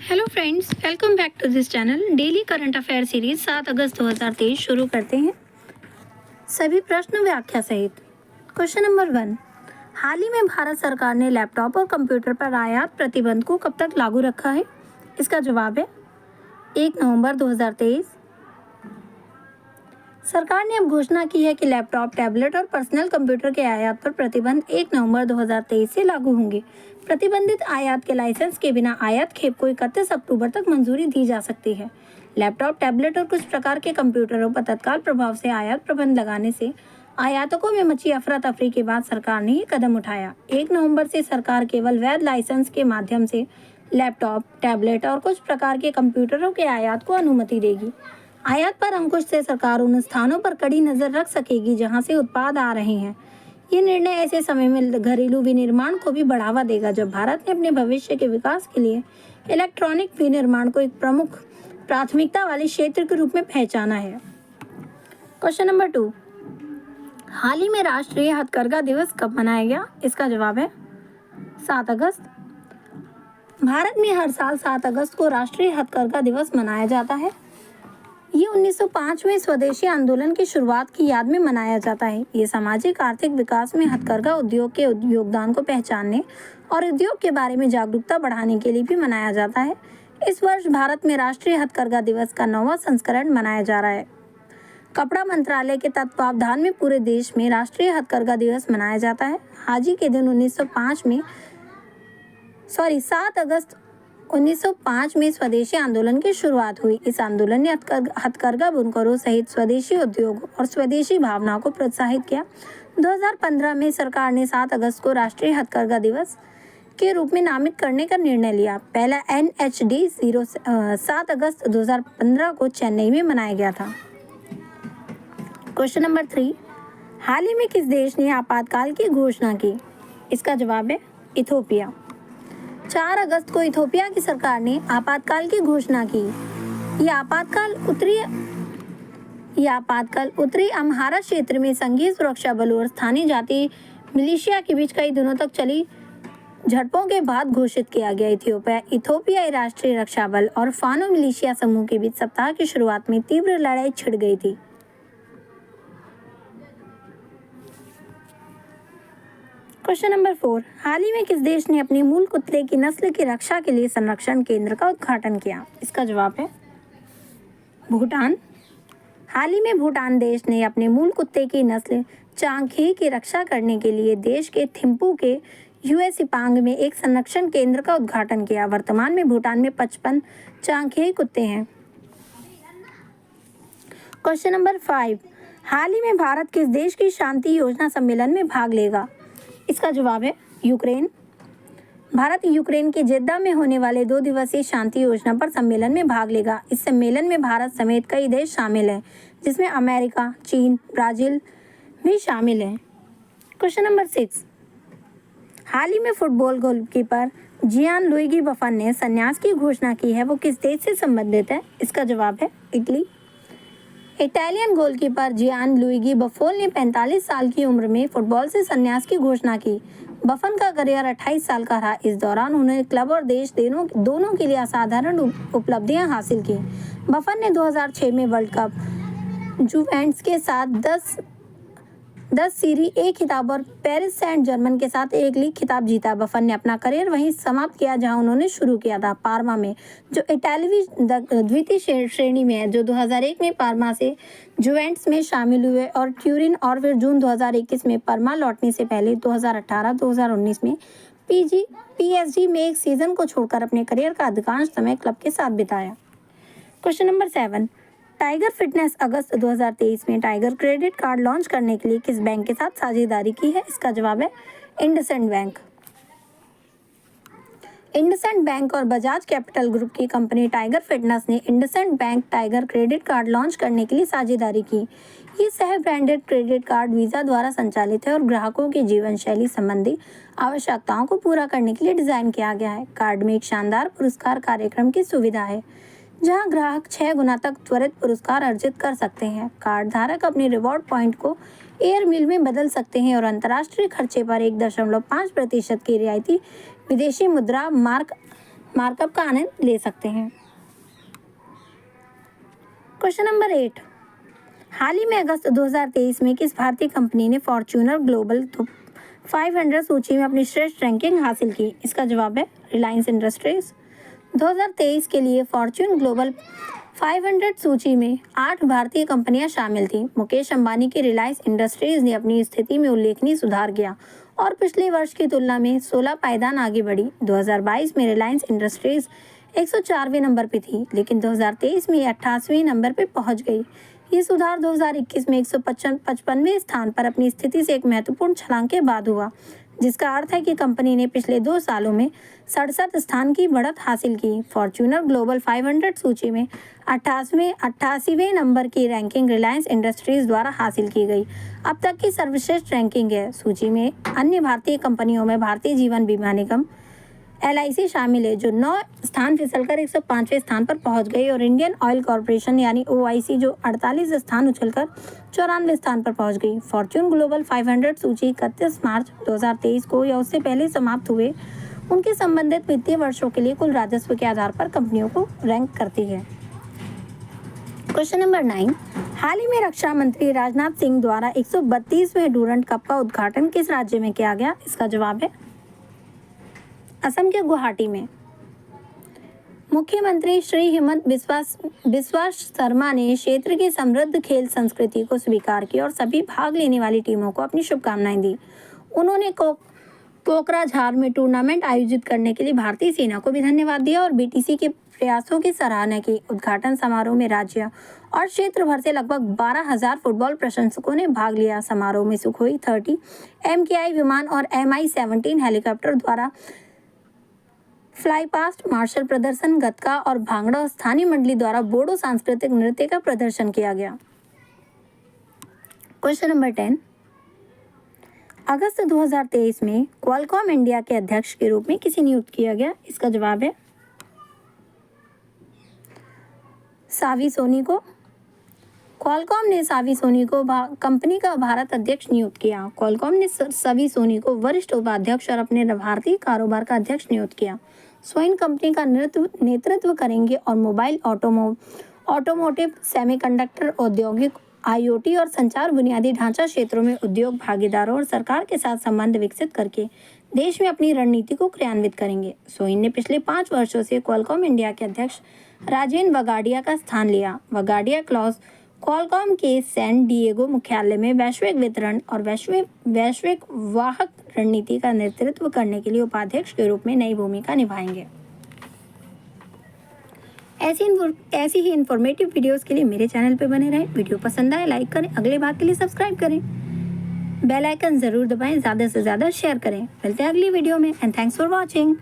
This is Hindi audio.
Hello friends, welcome back to this channel. Daily current affair series 7 August 2023 शुरू करते हैं सभी प्रश्न व्याख्या सहित। क्वेश्चन नंबर 1, हाल ही में भारत सरकार ने लैपटॉप और कंप्यूटर पर आयात प्रतिबंध को कब तक लागू रखा है? इसका जवाब है 1 नवंबर 2023। सरकार ने अब घोषणा की है कि लैपटॉप, टैबलेट और पर्सनल कंप्यूटर के आयात पर प्रतिबंध 1 नवंबर 2023 से लागू होंगे। प्रतिबंधित आयात के लाइसेंस के बिना आयात खेप को 31 अक्टूबर तक मंजूरी दी जा सकती है। लैपटॉप, टैबलेट और कुछ प्रकार के कंप्यूटरों पर तत्काल प्रभाव से आयात प्रतिबंध लगाने से आयातकों में मची अफरा तफरी के बाद सरकार ने ये कदम उठाया। 1 नवंबर से सरकार केवल वैध लाइसेंस के माध्यम से लैपटॉप, टैबलेट और कुछ प्रकार के कंप्यूटरों के आयात को अनुमति देगी। आयात पर अंकुश से सरकार उन स्थानों पर कड़ी नजर रख सकेगी जहां से उत्पाद आ रहे हैं। ये निर्णय ऐसे समय में घरेलू विनिर्माण को भी बढ़ावा देगा जब भारत ने अपने भविष्य के विकास के लिए इलेक्ट्रॉनिक विनिर्माण को एक प्रमुख प्राथमिकता वाले क्षेत्र के रूप में पहचाना है। क्वेश्चन नंबर 2, हाल ही में राष्ट्रीय हथकरघा दिवस कब मनाया गया? इसका जवाब है 7 अगस्त। भारत में हर साल 7 अगस्त को राष्ट्रीय हथकरघा दिवस मनाया जाता है। ये 1905 में स्वदेशी आंदोलन की शुरुआत की याद में मनाया जाता है। ये सामाजिक आर्थिक विकास में हथकरघा उद्योग के योगदान को पहचानने और उद्योग के बारे में जागरूकता बढ़ाने के लिए भी मनाया जाता है। इस वर्ष भारत में राष्ट्रीय हथकरघा दिवस का 9वां संस्करण मनाया जा रहा है। कपड़ा मंत्रालय के तत्वावधान में पूरे देश में राष्ट्रीय हथकरघा दिवस मनाया जाता है। आज ही के दिन 7 अगस्त 1905 में स्वदेशी आंदोलन की शुरुआत हुई। इस आंदोलन ने हथकरघा बुनकरों सहित स्वदेशी उद्योग और स्वदेशी भावनाओं को प्रोत्साहित किया। 2015 में सरकार ने 7 अगस्त को राष्ट्रीय हथकरघा दिवस के रूप में नामित करने का निर्णय लिया। पहला NHD 7 अगस्त 2015 को चेन्नई में मनाया गया था। क्वेश्चन नंबर 3, हाल ही में किस देश ने आपातकाल की घोषणा की? इसका जवाब है इथोपिया। 4 अगस्त को इथोपिया की सरकार ने आपातकाल की घोषणा की। यह आपातकाल उत्तरी अम्हारा क्षेत्र में संघीय सुरक्षा बलों और स्थानीय जाति मिलिशिया के बीच कई दिनों तक चली झड़पों के बाद घोषित किया गया। इथोपियाई राष्ट्रीय रक्षा बल और फानो मिलिशिया समूह के बीच सप्ताह की शुरुआत में तीव्र लड़ाई छिड़ गई थी। क्वेश्चन नंबर 4, हाल ही में किस देश ने अपनी मूल कुत्ते की नस्ल की रक्षा के लिए संरक्षण केंद्र का उद्घाटन किया? इसका जवाब है भूटान। हाल ही में भूटान देश ने अपने मूल कुत्ते की नस्ल चांगथेई की रक्षा करने के लिए देश के थिम्पू के युएसिपांग में एक संरक्षण केंद्र का उद्घाटन किया। वर्तमान में भूटान में 55 चांगथेई कुत्ते हैं। क्वेश्चन नंबर 5, हाल ही में भारत किस देश की शांति योजना सम्मेलन में भाग लेगा? इसका जवाब है यूक्रेन। भारत यूक्रेन के जेद्दा में होने वाले 2 दिवसीय शांति योजना पर सम्मेलन में भाग लेगा। इस सम्मेलन में भारत समेत कई देश शामिल हैं, जिसमें अमेरिका, चीन, ब्राजील भी शामिल हैं। क्वेश्चन नंबर 6, हाल ही में फुटबॉल गोलकीपर जियानलुइगी बफन ने संन्यास की घोषणा की है। वो किस देश से संबंधित है? इसका जवाब है इटली। इटालियन गोलकीपर जियानलुइगी बफोन ने 45 साल की उम्र में फुटबॉल से संन्यास की घोषणा की। बफन का करियर 28 साल का रहा। इस दौरान उन्होंने क्लब और देश दोनों के लिए असाधारण उपलब्धियां हासिल की। बफन ने 2006 में वर्ल्ड कप जुवेंटस के साथ 10 सीरी ए खिताब और पेरिस सेंट जर्मन के साथ एक लीग खिताब जीता। बफन ने अपना करियर वहीं समाप्त किया जहां उन्होंने शुरू किया था, पार्मा में, जो इटालवी द्वितीय श्रेणी में है, जो 2001 में पार्मा से जुवेंटस में शामिल हुए और ट्यूरिन, और फिर जून 2021 में पार्मा लौटने से पहले 2018-2019 में PSG में एक सीजन को छोड़कर अपने करियर का अधिकांश समय क्लब के साथ बिताया। क्वेश्चन नंबर 7, टाइगर फिटनेस अगस्त 2023 में टाइगर क्रेडिट कार्ड लॉन्च करने के लिए किस बैंक के साथ साझेदारी की है? इसका जवाब है इंडसइंड बैंक। इंडसइंड बैंक और बजाज कैपिटल ग्रुप की कंपनी टाइगर फिटनेस ने IndusInd bank tiger credit card launch करने के लिए साझेदारी की। ये सह ब्रांडेड क्रेडिट कार्ड वीज़ा द्वारा संचालित है और ग्राहकों की जीवन शैली संबंधी आवश्यकताओं को पूरा करने के लिए डिज़ाइन किया गया है। कार्ड में एक शानदार पुरस्कार कार्यक्रम की सुविधा है, जहां ग्राहक 6 गुना तक त्वरित पुरस्कार अर्जित कर सकते हैं। कार्ड धारक अपने रिवॉर्ड पॉइंट को एयर मील में बदल सकते हैं और अंतर्राष्ट्रीय खर्चे पर 1.5% की रियायती विदेशी मुद्रा मार्क मार्कअप का आनंद ले सकते हैं। क्वेश्चन नंबर 8, हाल ही में अगस्त 2023 में किस भारतीय कंपनी ने फॉर्च्यूनर ग्लोबल 500 सूची में अपनी श्रेष्ठ रैंकिंग हासिल की? इसका जवाब है रिलायंस इंडस्ट्रीज। 2023 के लिए फॉर्च्यून ग्लोबल 500 सूची में 8 भारतीय कंपनियां शामिल थीं। मुकेश अंबानी की रिलायंस इंडस्ट्रीज ने अपनी स्थिति में उल्लेखनीय सुधार किया और पिछले वर्ष की तुलना में 16 पायदान आगे बढ़ी। 2022 में रिलायंस इंडस्ट्रीज 104वें नंबर पर थी, लेकिन 2023 में 88वें नंबर पर पहुंच गई। ये सुधार 2021 में 155वें स्थान पर अपनी स्थिति से एक महत्वपूर्ण छलांग के बाद हुआ, जिसका अर्थ है कि कंपनी ने पिछले 2 सालों में 67 स्थान की बढ़त हासिल की। फॉर्च्यूनर ग्लोबल 500 सूची में 88वें नंबर की रैंकिंग रिलायंस इंडस्ट्रीज द्वारा हासिल की गई अब तक की सर्वश्रेष्ठ रैंकिंग है। सूची में अन्य भारतीय कंपनियों में भारतीय जीवन बीमा निगम LIC शामिल है, जो 9 स्थान फिसलकर 105वें स्थान पर पहुंच गई, और इंडियन ऑयल कॉरपोरेशन यानी OIC जो 48 स्थान उछलकर 94वें स्थान पर पहुंच गई। फॉर्च्यून ग्लोबल 500 सूची 31 मार्च 2023 को या उससे पहले समाप्त हुए उनके संबंधित वित्तीय वर्षों के लिए कुल राजस्व के आधार पर कंपनियों को रैंक करती है। क्वेश्चन नंबर 9, हाल ही में रक्षा मंत्री राजनाथ सिंह द्वारा 132वें डूरंड कप का उद्घाटन किस राज्य में किया गया? इसका जवाब है असम के गुवाहाटी में। मुख्यमंत्री श्री हिमंत बिस्वा शर्मा ने क्षेत्र की समृद्ध खेल संस्कृति को स्वीकार किया और सभी भाग लेने वाली टीमों को अपनी शुभकामनाएं दी। उन्होंने कोकराझार में टूर्नामेंट आयोजित करने के लिए भारतीय सेना को भी धन्यवाद दिया और BTC के प्रयासों की सराहना की। उद्घाटन समारोह में राज्य और क्षेत्र भर से लगभग 12,000 फुटबॉल प्रशंसकों ने भाग लिया। समारोह में सुखोई 30 MKI विमान और Mi-17 हेलीकॉप्टर द्वारा फ्लाई पास्ट, मार्शल प्रदर्शन, गतका और भांगड़ा और स्थानीय मंडली द्वारा बोडो सांस्कृतिक नृत्य का प्रदर्शन किया गया। क्वेश्चन नंबर 10, अगस्त 2023 में क्वालकॉम इंडिया के अध्यक्ष के रूप में किसे नियुक्त किया गया? इसका जवाब है सावी सोनी को। क्वालकॉम ने सावी सोनी को कंपनी का भारत अध्यक्ष नियुक्त किया। क्वालकॉम ने सावी सोनी को वरिष्ठ उपाध्यक्ष और अपने भारतीय कारोबार का अध्यक्ष नियुक्त किया। स्वयं कंपनी का नेतृत्व करेंगे और मोबाइल, ऑटोमोटिव, सेमीकंडक्टर, औद्योगिक, IoT और संचार बुनियादी ढांचा क्षेत्रों में उद्योग भागीदारों और सरकार के साथ संबंध विकसित करके देश में अपनी रणनीति को क्रियान्वित करेंगे। सोइन ने पिछले 5 वर्षों से क्वालकॉम इंडिया के अध्यक्ष राजेन वगाडिया का स्थान लिया। वगाडिया क्वालकॉम के सैन डिएगो मुख्यालय में वैश्विक वितरण और वैश्विक वाहक रणनीति का नेतृत्व करने के लिए उपाध्यक्ष के रूप में नई भूमिका निभाएंगे। ऐसी ही इंफॉर्मेटिव वीडियोस के लिए मेरे चैनल पे बने रहें। वीडियो पसंद आए लाइक करें, अगले भाग के लिए सब्सक्राइब करें, बेल आइकन ज़रूर दबाएं, ज़्यादा से ज़्यादा शेयर करें। मिलते हैं अगली वीडियो में एंड थैंक्स फॉर वॉचिंग।